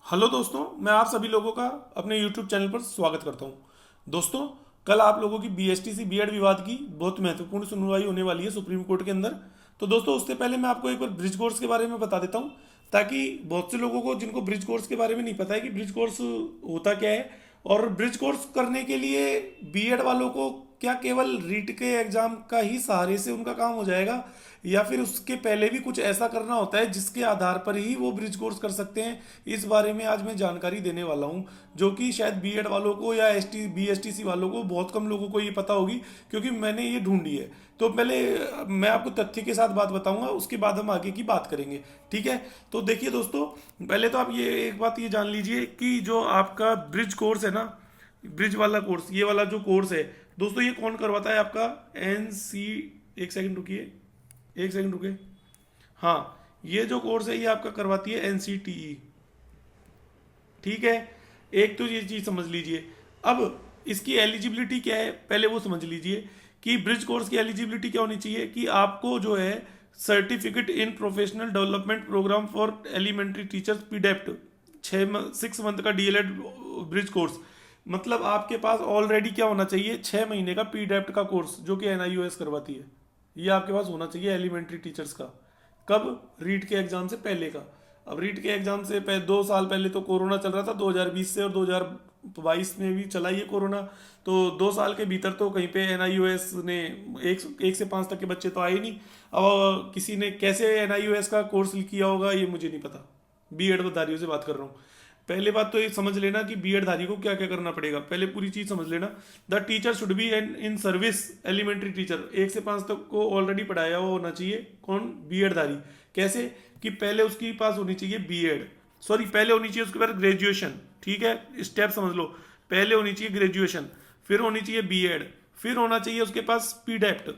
Hello दोस्तों, मैं आप सभी लोगों का अपने YouTube चैनल पर स्वागत करता हूं। दोस्तों, कल आप लोगों की बीएसटीसी बीएड विवाद की बहुत महत्वपूर्ण सुनवाई होने वाली है सुप्रीम कोर्ट के अंदर। तो दोस्तों, उससे पहले मैं आपको एक बार ब्रिज कोर्स के बारे में बता देता हूं, ताकि बहुत से लोगों को जिनको ब्रिज कोर्स के बारे में नहीं पता है कि ब्रिज कोर्स होता क्या है। और ब्रिज कोर्स करने के लिए बीएड वालों को क्या केवल रीट के एग्जाम का ही सहारे से उनका काम हो जाएगा, या फिर उसके पहले भी कुछ ऐसा करना होता है जिसके आधार पर ही वो ब्रिज कोर्स कर सकते हैं। इस बारे में आज मैं जानकारी देने वाला हूं, जो कि शायद बीएड वालों को या बीएसटीसी वालों को, बहुत कम लोगों को ये पता होगी, क्योंकि मैंने ये ढूंढी है। तो पहले मैं आपको तथ्य के साथ बात बताऊंगा, उसके बाद हम आगे की बात करेंगे। ठीक है। तो देखिए दोस्तों, पहले तो आप ये एक बात ये जान लीजिए कि जो आपका ब्रिज कोर्स है ना, ब्रिज वाला कोर्स, ये वाला जो कोर्स है दोस्तों, ये कौन करवाता है? आपका एन सी, एक सेकंड रुकिए, एक सेकंड रुके। हाँ, ये जो कोर्स है ये आपका करवाती है एनसीटीई। ठीक है। एक तो ये चीज समझ लीजिए। अब इसकी एलिजिबिलिटी क्या है पहले वो समझ लीजिए कि ब्रिज कोर्स की एलिजिबिलिटी क्या होनी चाहिए। कि आपको जो है certificate in professional development program for elementary teachers पीडेप्ट, 6 मंथ का डीएलएड ब्रिज कोर्स, मतलब आपके पास ऑलरेडी क्या होना चाहिए, 6 महीने का पीडेप्ट का कोर्स जो कि एनआईओएस करवाती है, ये आपके पास होना चाहिए एलिमेंट्री टीचर्स का। कब? रीट के एग्जाम से पहले का। अब रीट के एग्जाम से 2 साल पहले तो कोरोना चल रहा था, 2020 से, और 2022 में भी चला ये कोरोना। तो 2 साल के भीतर तो कहीं पे एनआईओएस ने 1 से 5 तक के बच्चे तो आए ही नहीं। अब किसी ने कैसे एनआईओएस का कोर्स किया होगा ये मुझे नहीं पता। बीएड धारियों से बात कर रहा हूँ। पहले बात तो ये समझ लेना कि बीएड धारी को क्या क्या करना पड़ेगा, पहले पूरी चीज समझ लेना। The teacher should be an in service elementary teacher, 1 से 5 तक को ऑलरेडी पढ़ाया हुआ होना चाहिए। कौन? बीएड धारी। कैसे? कि पहले उसके पास होनी चाहिए बीएड, सॉरी पहले होनी चाहिए उसके पास ग्रेजुएशन। ठीक है, स्टेप समझ लो। पहले होनी चाहिए ग्रेजुएशन, फिर होनी चाहिए बीएड, फिर होना चाहिए उसके पास पीडेप्ट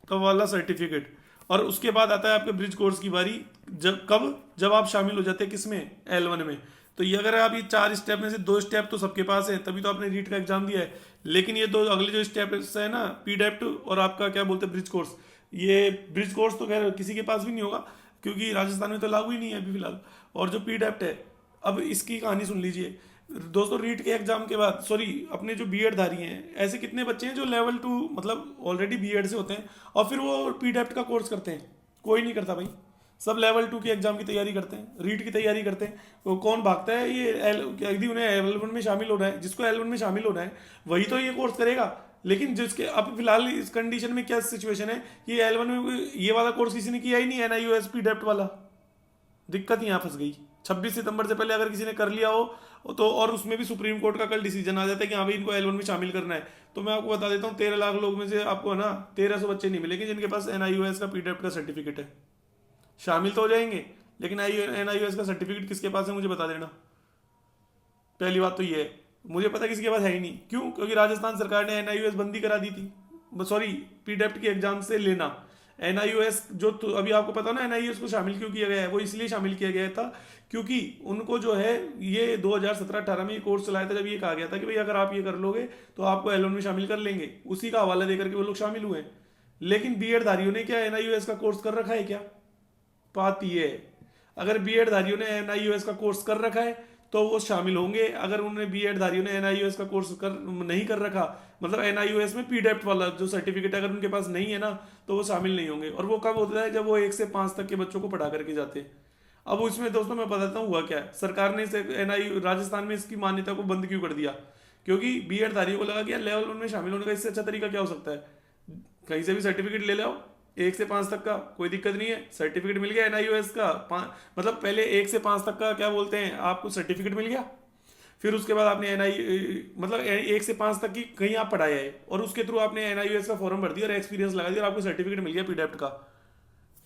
का वाला सर्टिफिकेट, और उसके बाद आता है आपके ब्रिज कोर्स की बारी। जब कब? जब आप शामिल हो जाते हैं किसमें? L1 में। तो ये अगर आप ये 4 स्टेप में से 2 स्टेप तो सबके पास है, तभी तो आपने रीट का एग्जाम दिया है। लेकिन ये दो अगले जो स्टेप है ना, पीडेप्ट और आपका क्या बोलते हैं ब्रिज कोर्स, ये ब्रिज कोर्स तो खैर किसी के पास भी नहीं होगा, क्योंकि राजस्थान में तो लागू ही नहीं है अभी फिलहाल। और जो पीडेप्ट है, अब इसकी कहानी सुन लीजिए दोस्तों। रीट के एग्जाम के बाद, सॉरी, अपने जो बीएड धारी हैं, ऐसे कितने बच्चे हैं जो लेवल 2 मतलब ऑलरेडी बीएड से होते हैं और फिर वो पीडेप्ट का कोर्स करते हैं? कोई नहीं करता भाई। सब लेवल 2 के एग्जाम की तैयारी करते हैं, रीट की तैयारी करते हैं। वो कौन भागता है? ये यदि उन्हें L1 में शामिल होना है, जिसको L1 में शामिल होना है वही तो ये कोर्स करेगा। लेकिन जिसके अब फिलहाल इस कंडीशन में क्या सिचुएशन है कि L1 में ये वाला कोर्स किसी ने किया ही नहीं, एनआईओएस पीडेप्ट वाला। दिक्कत यहाँ फंस गई। 26 सितंबर से पहले अगर किसी ने कर लिया हो तो, और उसमें भी सुप्रीम कोर्ट का कल डिसीजन आ जाता है कि हाँ भाई इनको L1 में शामिल करना है, तो मैं आपको बता देता हूँ 13 लाख लोग में से आपको ना 1300 बच्चे नहीं मिलेंगे जिनके पास एनआईओएस का पीडेप्ट का सर्टिफिकेट है। शामिल तो हो जाएंगे, लेकिन एनआईओएस का सर्टिफिकेट किसके पास है मुझे बता देना। पहली बात तो ये है, मुझे पता किसी के पास है ही नहीं। क्यों? क्योंकि राजस्थान सरकार ने एनआईओएस बंदी करा दी थी, सॉरी पीडेप्ट के एग्जाम से लेना। एनआईओएस जो तो अभी आपको पता ना एनआईओएस को शामिल क्यों किया गया है, वो इसलिए शामिल किया गया था क्योंकि उनको जो है ये 2017-18 में ये कोर्स चलाया था, जब ये कहा गया था कि भाई अगर आप ये कर लोगे तो आपको L1 में शामिल कर लेंगे। उसी का हवाला देकर के वो लोग शामिल हुए। लेकिन बीएड धारियों ने क्या एनआईओएस का कोर्स कर रखा है क्या? बात ये है, अगर बीएड धारियों ने एनआईओएस का कोर्स कर रखा है तो वो शामिल होंगे। अगर उन्होंने बीएड धारियों ने एनआईओएस का कोर्स नहीं कर रखा, मतलब एनआईओएस में पीडेप्ट वाला जो सर्टिफिकेट अगर उनके पास नहीं है ना, तो वो शामिल नहीं होंगे। और वो कब होता है? जब वो 1 से 5 तक के बच्चों को पढ़ा करके जाते हैं। अब उसमें दोस्तों मैं बताता हूँ हुआ क्या है। सरकार ने एनआई राजस्थान में इसकी मान्यता को बंद क्यों कर दिया? क्योंकि बीएड धारियों को लगा कि यार लेवल 1 में शामिल होने का इससे अच्छा तरीका क्या हो सकता है, कहीं से भी सर्टिफिकेट ले लो 1 से 5 तक का, कोई दिक्कत नहीं है। सर्टिफिकेट मिल गया एनआईओएस का, मतलब पहले 1 से 5 तक का क्या बोलते हैं, आपको सर्टिफिकेट मिल गया। फिर उसके बाद आपने एनआई मतलब 1 से 5 तक की कहीं आप पढ़ाया है, और उसके थ्रू आपने एनआईओएस का फॉर्म भर दिया और एक्सपीरियंस लगा दिया और आपको सर्टिफिकेट मिल गया पीडेप्ट का।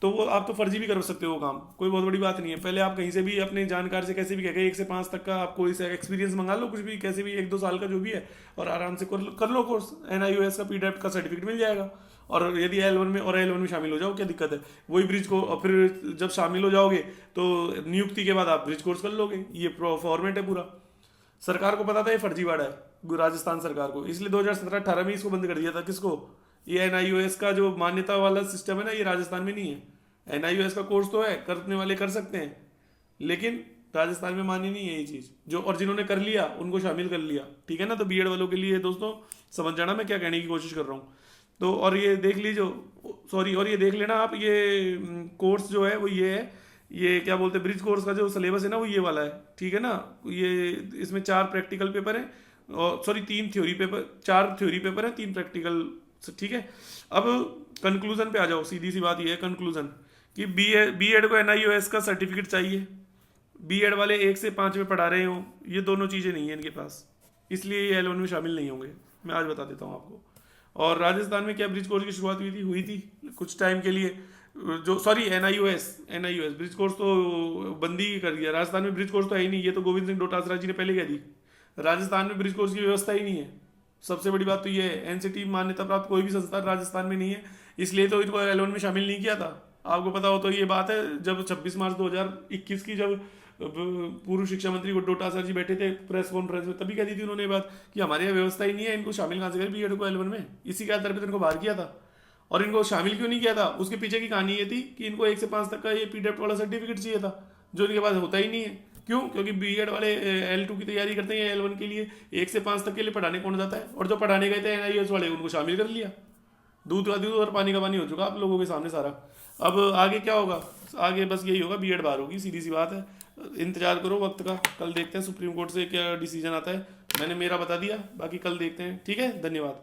तो वो आप तो फर्जी भी कर सकते हो वो काम, कोई बहुत बड़ी बात नहीं है। पहले आप कहीं से भी अपने जानकार से कैसे भी कह गए 1 से 5 तक का आपको इसे एक्सपीरियंस मंगा लो, कुछ भी कैसे भी 1-2 साल का जो भी है, और आराम से कर लो कोर्स। एनआईओएस का पीडेप्ट का सर्टिफिकेट मिल जाएगा। और यदि L1 में और L1 में शामिल हो जाओ, क्या दिक्कत है? वही ब्रिज को, और फिर जब शामिल हो जाओगे तो नियुक्ति के बाद आप ब्रिज कोर्स कर लोगे। ये फॉर्मेट है पूरा। सरकार को पता था ये फर्जीवाड़ा है, राजस्थान सरकार को, इसलिए 2017-18 में इसको बंद कर दिया था। किसको? ये एनआईओएस का जो मान्यता वाला सिस्टम है ना, ये राजस्थान में नहीं है। एनआईओएस का कोर्स तो है, करने वाले कर सकते हैं, लेकिन राजस्थान में मानी नहीं है ये चीज़ जो, और जिन्होंने कर लिया उनको शामिल कर लिया, ठीक है ना। तो बीएड वालों के लिए दोस्तों समझ जाना मैं क्या कहने की कोशिश कर रहा हूँ। तो और ये देख लीजिए, सॉरी, और ये देख लेना आप, ये कोर्स जो है वो ये है, ये क्या बोलते हैं, ब्रिज कोर्स का जो सिलेबस है ना वो ये वाला है, ठीक है ना। ये इसमें 4 प्रैक्टिकल पेपर हैं, और sorry 3 theory paper, 4 theory paper हैं, 3 प्रैक्टिकल, ठीक है। अब कंक्लूजन पे आ जाओ, सीधी सी बात ये है कंक्लूजन कि बीएड को एनआईओएस का सर्टिफिकेट चाहिए। बीएड वाले 1 से 5 में पढ़ा रहे हो, ये दोनों चीज़ें नहीं है इनके पास, इसलिए ये L1 में शामिल नहीं होंगे। मैं आज बता देता हूँ आपको। और राजस्थान में क्या ब्रिज कोर्स की शुरुआत हुई थी कुछ टाइम के लिए, जो सॉरी एनआईओएस ब्रिज कोर्स तो बंदी ही कर दिया। राजस्थान में ब्रिज कोर्स तो है ही नहीं, ये तो गोविंद सिंह डोटासरा जी ने पहले कह दी। राजस्थान में ब्रिज कोर्स की व्यवस्था ही नहीं है। सबसे बड़ी बात तो ये है, एनसीटी मान्यता प्राप्त कोई भी संस्थान राजस्थान में नहीं है, इसलिए तो इनको L1 में शामिल नहीं किया था। आपको पता हो तो ये बात है, जब 26 मार्च 2021 की जब पूर्व शिक्षा मंत्री डोटासरा जी बैठे थे प्रेस कॉन्फ्रेंस में, तभी कह दी थी उन्होंने बात कि हमारे यहाँ व्यवस्था ही नहीं है, इनको शामिल कहाँ से करें बीएड को L1 में। इसी के आधार पर इनको बाहर किया था। और इनको शामिल क्यों नहीं किया था, उसके पीछे की कहानी ये थी कि इनको 1 से 5 तक का ये पीडेप्ट वाला सर्टिफिकेट चाहिए था, जो इनके पास होता ही नहीं है। क्यों? क्योंकि बीएड वाले L2 की तैयारी करते हैं, L1 के लिए 1 से 5 तक के लिए पढ़ाने कौन जाता है, और जो पढ़ाने गए थे एनआईओएस वाले उनको शामिल कर लिया। दूध का दूध और पानी का पानी हो चुका आप लोगों के सामने सारा। अब आगे क्या होगा, आगे बस यही होगा, बीएड बाहर होगी, सीधी सी बात है। इंतजार करो वक्त का, कल देखते हैं सुप्रीम कोर्ट से क्या डिसीजन आता है। मैंने मेरा बता दिया, बाकी कल देखते हैं, ठीक है। धन्यवाद।